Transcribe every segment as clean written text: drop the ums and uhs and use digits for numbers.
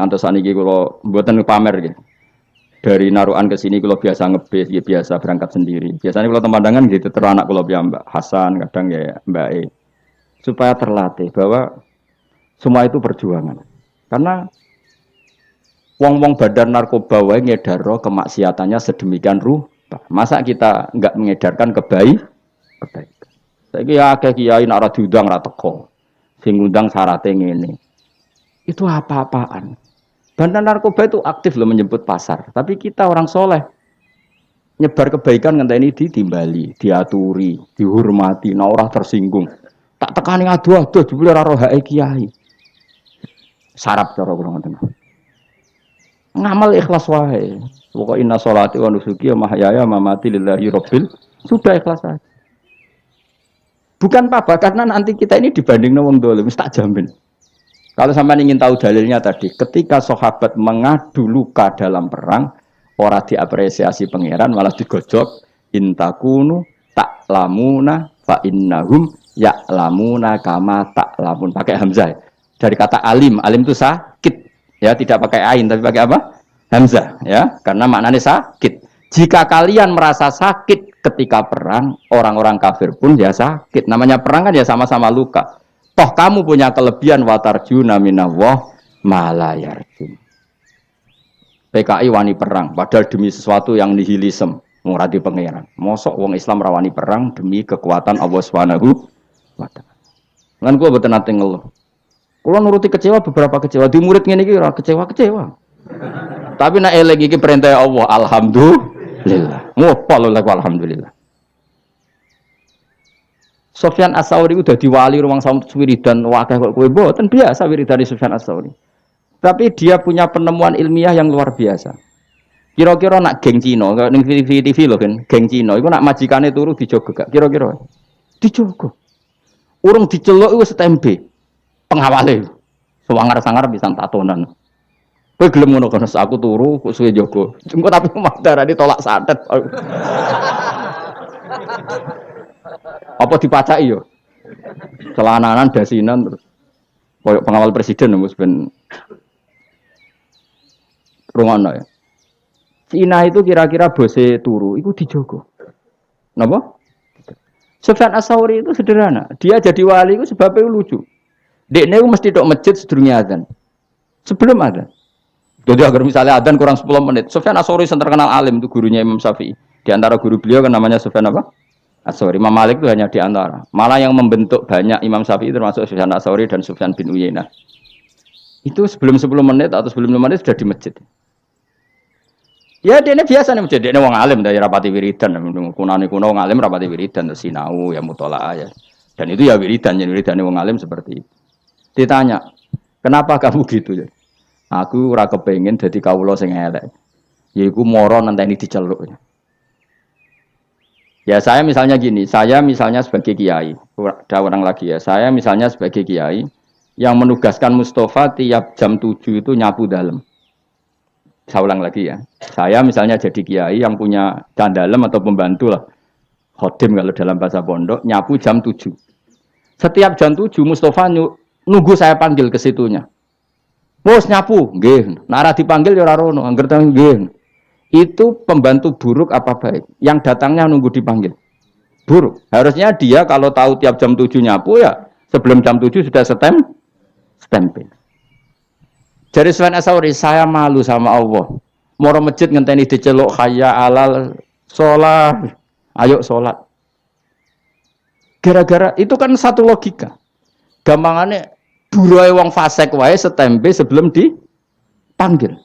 ngantos saniki kula mboten pamer gitu. Dari Narukan ke sini kalau biasa ngebis, ya biasa berangkat sendiri. Biasanya kalau temandangan gitu terus anak kalau Mbak Hasan, kadang ya Mbak E. Supaya terlatih bahwa semua itu perjuangan. Karena wong-wong badan narkoba wae ngedaro kemaksiatannya sedemikian rupa. Masa kita enggak mengedarkan kebaikan? Saiki ya akeh kiai nek ora diundang ora teko. Sing ngundang syaratnya ngene. Itu apa-apaan? Bandar narkoba itu aktif loh menjemput pasar. Tapi kita orang soleh nyebar kebaikan ngenteni ditimbali, diaturi, dihormati, nah orang tersinggung. Tak tekani aduh-aduh jebule ora roh hake kiai. Sarap cara kula ngoten. Ngamal ikhlas wae. Pokoke inna sholati wa nusuki wa mahyaya wa mamati lillahi rabbil. Sudah ikhlas saja. Bukan apa karena nanti kita ini dibanding wong dolim, tak jamin. Kalau sampai ingin tahu dalilnya tadi, ketika sahabat mengadu luka dalam perang, orang diapresiasi pangeran malah digojok. Intakunu ta'lamuna fa innahum ya'lamuna kama ta'lamun. Pakai hamzah. Dari kata alim, alim itu sakit. Ya, tidak pakai ain tapi pakai apa? Hamzah, ya. Karena maknanya sakit. Jika kalian merasa sakit ketika perang, orang-orang kafir pun ya sakit. Namanya perang kan ya sama-sama luka. Toh kamu punya kelebihan watarjuna minallah malayarjun. PKI wani perang, padahal demi sesuatu yang nihilisme, ngurati pangeran. Mosok wong Islam rawani perang demi kekuatan Allah Subhanahu wa taala. Lan kula mboten nate ngeluh. Kula nuruti kecewa beberapa kecewa, di murid ngene iki ora kecewa-kecewa. Tapi nek eling iki perintah Allah, alhamdulillah. Ngopol lek alhamdulillah. Sufyan Ats-Tsauri udah diwali ruang saum wiridan wakah kok kowe mboten biasa wiridan Sufyan Ats-Tsauri. Tapi dia punya penemuan ilmiah yang luar biasa. Kira-kira nak geng Cina, ning TV lho kan, geng Cina iku nak majikane turu dijogo gak? Kira-kira dijogo. Urung diceluk wis tembe. Pengawale. Suwangar-sangar bisa tatonan. Kowe gelem ngono kan aku turu kok suwe jogo. Engko tapi madarane tolak santet. Apa dipacai yo? Celananan dasinan terus koyo pengawal presiden wis ben rungono ya. Cina itu kira-kira bose turu iku dijogo. Napa? Sufyan Ats-Tsauri itu sederhana. Dia jadi wali itu sebabnya lucu. Dekne itu mesti tok masjid sedurunge adzan. Sebelum adzan. Jadi agar misalnya adzan kurang 10 menit. Sufyan Ats-Tsauri yang terkenal alim itu gurunya Imam Syafi'i. Di antara guru beliau kan namanya Sufyan apa? Ats-Tsauri. Imam Malik itu hanya di antara. Malah yang membentuk banyak Imam Syafi'i termasuk Sufyan Ats-Tsauri dan Sufyan bin Uyainah. Itu sebelum 10 menit atau sebelum 5 menit sudah di masjid. Ya dia ini biasa nih masjid. Dia ini wong alim dari rapati wiridan. Kunani kuno wong alim rapati wiridan. Terus sinau ya mutola'ah ya. Dan itu ya wiridan. Jadi wiridan wong alim seperti itu. Ditanya, kenapa kamu gitu ya? Aku ora kepengin dadi kawula sing elek. Yaiku moro nenteni diceluk. Ya saya misalnya gini, saya misalnya sebagai kiai, ada orang lagi ya, saya misalnya sebagai kiai yang menugaskan Mustafa tiap jam 7 itu nyapu dalam. Saya ulang lagi ya, saya misalnya jadi kiai yang punya candalem atau pembantu lah, khodim kalau dalam bahasa pondok, nyapu jam 7. Setiap jam 7 Mustafa nunggu saya panggil ke situnya. Bos nyapu, nggih. Nara dipanggil ya ora rono, angger teng nggih. Itu pembantu buruk apa baik? Yang datangnya nunggu dipanggil. Buruk. Harusnya dia kalau tahu tiap jam 7 nyapu ya sebelum jam 7 sudah stempel. Jadi Sufyan Ats-Tsauri, saya malu sama Allah. Moro masjid ngenteni diceluk hayya alal sholat. Ayo sholat. Gara-gara itu kan satu logika. Gampangannya buruhe wong fasik wae setempe sebelum dipanggil.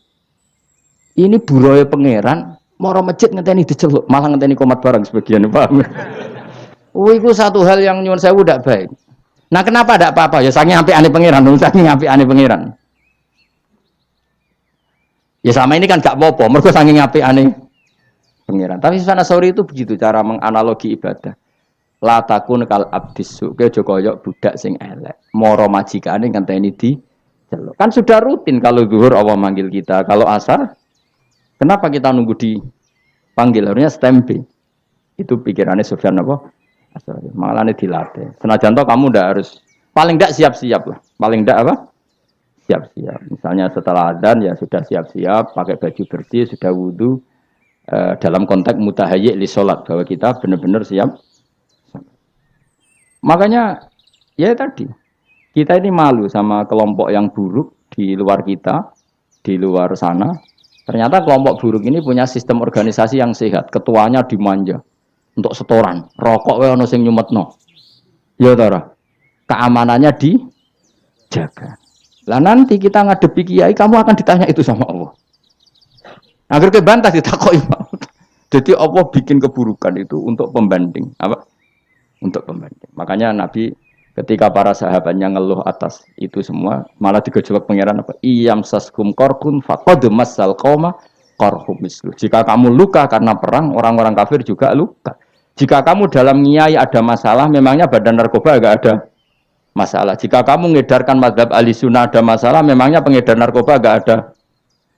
Ini burohe pangeran, moro masjid ngenteni diceluk, malah ngenteni komat barang sebagian, paham. Itu satu hal yang nyuwun sewu ndak baik. Nah, kenapa ndak apa-apa? Ya saking apik-ane pangeran, saking apik-ane pangeran. Ya sama ini kan gak apa-apa, mergo saking apik-ane pangeran. Tapi Sufyan Ats-Tsauri itu begitu cara menganalogi ibadah. La takun kal abdisu, aja kaya budak sing elek. Moro majikane ngenteni diceluk. Kan sudah rutin kalau zuhur Allah manggil kita, kalau asar kenapa kita nunggu dipanggil? Harusnya stempel. Itu pikirannya Sufyan apa? Malah ini dilatih. Senajan toh kamu ndak harus, paling ndak siap-siap lah. Paling ndak apa? siap-siap. Misalnya setelah adzan ya sudah siap-siap, pakai baju bersih, sudah wudu, dalam konteks mutahayyi li sholat, bahwa kita benar-benar siap. Makanya ya tadi, kita ini malu sama kelompok yang buruk di luar kita, di luar sana. Ternyata kelompok buruk ini punya sistem organisasi yang sehat. Ketuanya dimanja untuk setoran. Rokok wae ono sing nyumetno. Ya tara. Keamanannya dijaga. Lah nanti kita ngadepi kiai, kamu akan ditanya itu sama Allah. Agar kebantah ditakoki. Jadi Allah bikin keburukan itu untuk pembanding. Apa? Untuk pembanding. Makanya Nabi ketika para sahabatnya ngeluh atas itu semua, malah digejolak pangeran apa? Iyam saskum korkun faqad massal qauma qarhum mislu. Jika kamu luka karena perang, orang-orang kafir juga luka. Jika kamu dalam ngiyai ada masalah, memangnya badan narkoba enggak ada masalah. Jika kamu mengedarkan mazhab ahli sunnah ada masalah, memangnya pengedar narkoba enggak ada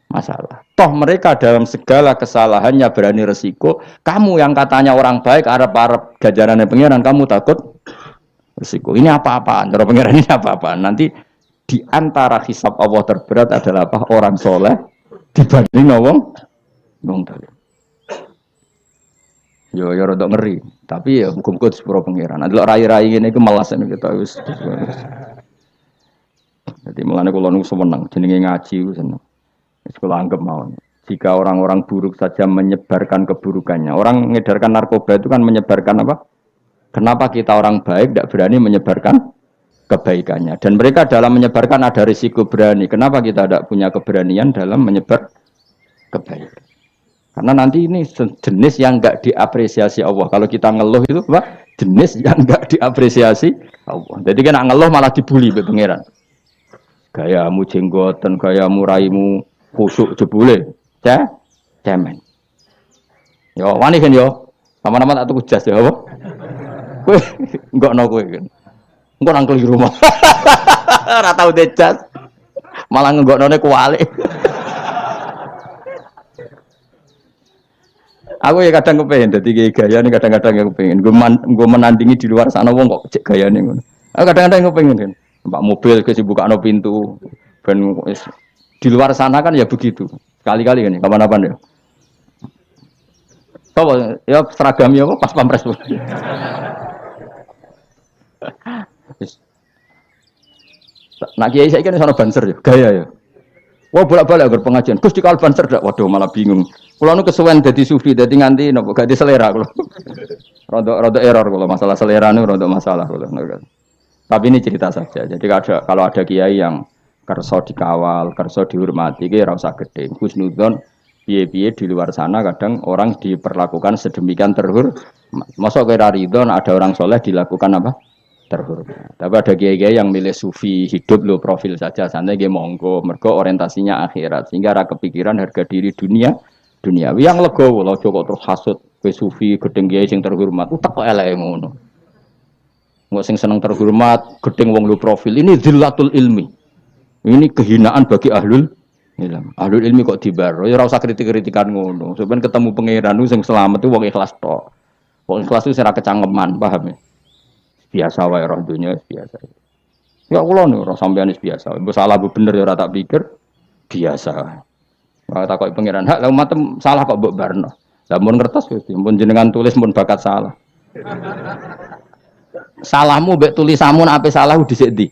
masalah. Toh mereka dalam segala kesalahannya berani resiko. Kamu yang katanya orang baik, arep-arep gajarannya pangeran, kamu takut resiko. Ini apa-apaan? Cara pengiran ini apa-apaan? Nanti di antara hisab Allah terberat adalah apa? Orang soleh dibanding wong dolim. Yo rada ngeri. Tapi ya hukum-hukum sepuro pengiran. Nanti rai-rai ini itu malas ini kita wis. Jadi mulane kula nu seneng jenenge ngaji ku seneng. Wis kula anggap mawon. Jika orang-orang buruk saja menyebarkan keburukannya. Orang mengedarkan narkoba itu kan menyebarkan apa? Kenapa kita orang baik tidak berani menyebarkan kebaikannya? Dan mereka dalam menyebarkan ada risiko berani. Kenapa kita tidak punya keberanian dalam menyebar kebaikan? Karena nanti ini jenis yang enggak diapresiasi Allah. Kalau kita ngeluh itu apa? Jenis yang enggak diapresiasi Allah. Jadi kan ngeluh malah dibully oleh pangeran. Gayamu jenggoten, gayamu raimu khusuk jebule. Cemen. Yo wani kan yo. Sama-sama tak tuku jas ya apa? Kowe enggak ono kowe kan. Engko nang keliru rumah. Ora tau dejas. Malah nggoknone kuwalik. Aku ya kadang kepengin dadi gaya nih kadang-kadang ya kepengin. Gue menandingi di luar sana wong kok cek gayane ngono. Aku kadang-kadang kepengin kan. Mbak mobil ke dibukakno pintu ben di luar sana kan ya begitu. Kali-kali kan kapan-kapan ya. Coba ya seragam ya apa pas pampres. Nah kiai saya kan sana banser ya, gaya ya. Wah bolak-balik agar pengajian. Gus di banser dak. Waduh malah bingung. Kulo nu kesuwen dadi sufi, dadi nganti napa gak selera kulo. Rada error kulo masalah selera nu rada masalah kulo. Tapi ini cerita saja. Jadi kalau ada kiai yang kerso dikawal, kerso dihormati, ki ora usah gedhe. Husnudzon piye-piye di luar sana kadang orang diperlakukan sedemikian terhormat. Masa kira ridho ada orang soleh dilakukan apa? Terhormat. Tapi ada kiai-kiai yang milih sufi hidup lo profil saja, santai ge monggo, mergo orientasinya akhirat, sehingga ra kepikiran harga diri duniawi yang legowo lho kok terus hasud kowe sufi gedeng kiai sing terhormat. Utek kok eleke ngono. Engko sing seneng terhormat, gedeng wong lo profil, ini zillatul ilmi. Ini kehinaan bagi ahlul ilm. Ahlul ilmi kok dibaro, ya ora usah kritik-kritikan ngono. Sampeyan ketemu pangeran sing selamat itu wong ikhlas tok. Wong ikhlas itu ora kecangeman, paham ya? Biasa wae roh dunya biasa. Ya kula niku ora sampeyan wis biasa. Mbok salah mbok bener ya ora tak pikir biasa. Ora takoki pangeran, hak lha umat salah kok mbok barno. Lah mun ngertos Gusti, mun jenengan tulis mun bakat salah. Salahmu mbek tulisanmu nek ape salah dhisik ndi?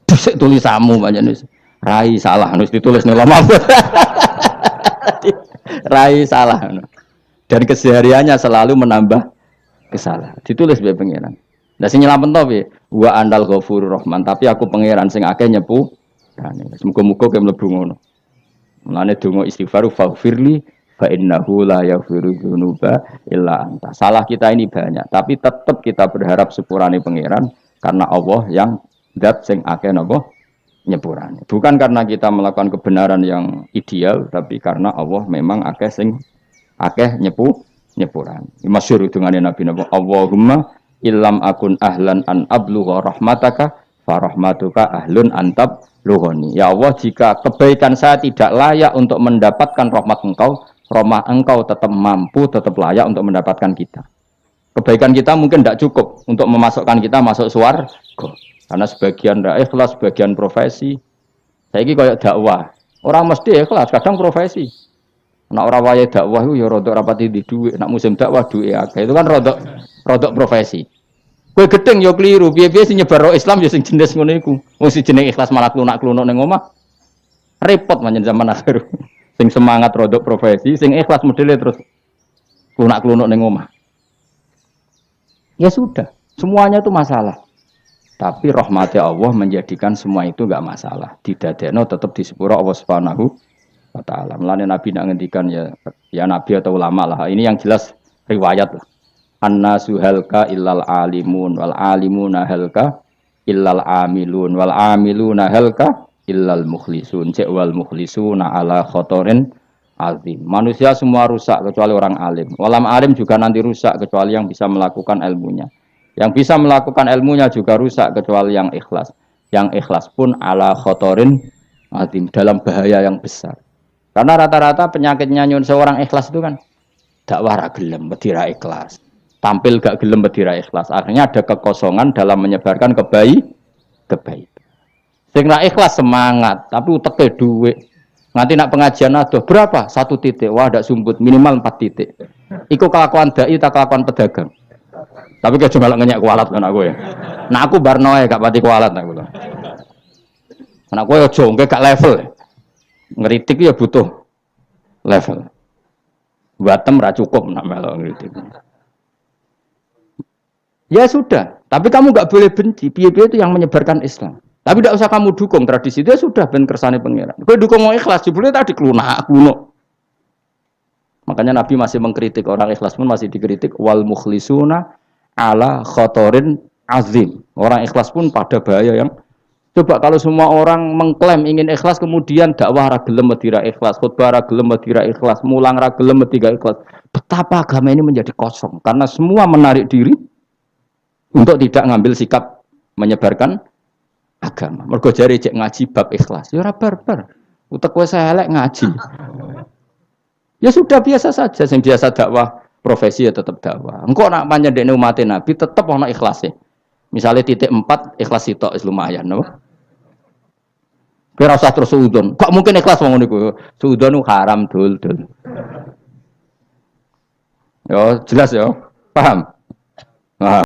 Dhisik tulisanmu pancen wis. Rai salah wis ditulis ning lama. Rai salah. Dan kesehariannya selalu menambah kesalahan. Ditulis bae pangeran. Lah sing nyelametno piye? Wa andal ghafurur rahman, tapi aku pangeran sing akeh nyepu. Muga-muga ke mlebu ngono. Mulane donga istighfar faghfirli fa innahu la yaghfiru dzunuba illa anta. Salah kita ini banyak, tapi tetap kita berharap sepurane pangeran karena Allah yang zat sing akeh napa nyepurane. Bukan karena kita melakukan kebenaran yang ideal, tapi karena Allah memang akeh sing akeh nyepuran. Masyhur dungane Nabi napa Allahumma illam akun ahlan an ablugha rahmataka fa rahmatuka ahlun antab lughani. Ya Allah, jika kebaikan saya tidak layak untuk mendapatkan rahmat engkau tetap mampu, tetap layak untuk mendapatkan kita. Kebaikan kita mungkin tidak cukup untuk memasukkan kita masuk surga. Karena sebagian ndak ikhlas, sebagian profesi. Saiki koyo dakwah. Orang mesti ikhlas, kadang profesi. Nek ora wayahe dakwah iku ya rodok rapati di dhuwit, nek musim dakwah dhuwit akeh. Itu kan rodok profesi. Kowe gedeng ya keliru, piye-piye sing nyebar Islam ya sing jenis ngono iku. Wong sing jeneng ikhlas malah klunak-klunuk ning omah. Repot manjen zaman akhir. Sing semangat rodok profesi, sing ikhlas modele terus klunak-klunuk ning omah. Ya sudah, semuanya itu masalah. Tapi rahmati Allah menjadikan semua itu enggak masalah. Didadekno tetap di sepuro Allah Subhanahu wa taala. Mulane Nabi nak ngendikan ya Nabi atau ulama lah. Ini yang jelas riwayat lah. Annasu halka illal alimun wal alimuna halka illal amilun wal amiluna halka illal mukhlisun wal mukhlisuna ala khotorin azim. Manusia semua rusak kecuali orang alim. Walam alim juga nanti rusak kecuali yang bisa melakukan ilmunya. Yang bisa melakukan ilmunya juga rusak kecuali yang ikhlas. Yang ikhlas pun ala khotorin azim, dalam bahaya yang besar. Karena rata-rata penyakitnya nyun seorang ikhlas itu kan dakwah ra gelem, bedira ikhlas. Tampil gak gelem bedira ikhlas. Akhirnya ada kekosongan dalam menyebarkan kebaikan. Sing ra ikhlas semangat, tapi uteke dhuwit. Nanti nak pengajian adoh berapa? 1 titik. Wah, ndak sumbut, minimal 4 titik. Iku kelakuan dai tak kelakuan pedagang. Tapi kayak cuma ngenyek kualat kan aku ya. Nah aku barnoe gak pati kualat aku lho. Anak kowe aja engke gak level. Ngritik ya butuh level. Batem ra cukup nak melok ngritik. Ya sudah, tapi kamu nggak boleh benci. Piye-piye itu yang menyebarkan Islam. Tapi tidak usah kamu dukung tradisi itu ya sudah ben kersane pangeran. Kowe dukung mau ikhlas, jebule tadi klunak. Makanya Nabi masih mengkritik orang ikhlas pun masih dikritik wal mukhlisuna ala khotorin azim. Orang ikhlas pun pada bahaya yang coba kalau semua orang mengklaim ingin ikhlas kemudian dakwah ra gelem medira ikhlas, khutbah ra gelem medira ikhlas, mulang ra gelem medira ikhlas. Betapa agama ini menjadi kosong karena semua menarik diri untuk tidak ngambil sikap menyebarkan agama. Mergo jare cek ngaji bab ikhlas. Ya ora barbar. Utek kowe elek ngaji. Ya sudah biasa saja sing biasa dakwah profesi ya tetap dakwah. Engko nak panjendekne umat Nabi tetap ana ikhlase. Misalnya titik 4 ikhlas sitok wis lumayan, no? Kira usah terus suudon. Kok mungkin ikhlas wong niku? Suudon haram dul. Yo jelas yo. Paham? Paham.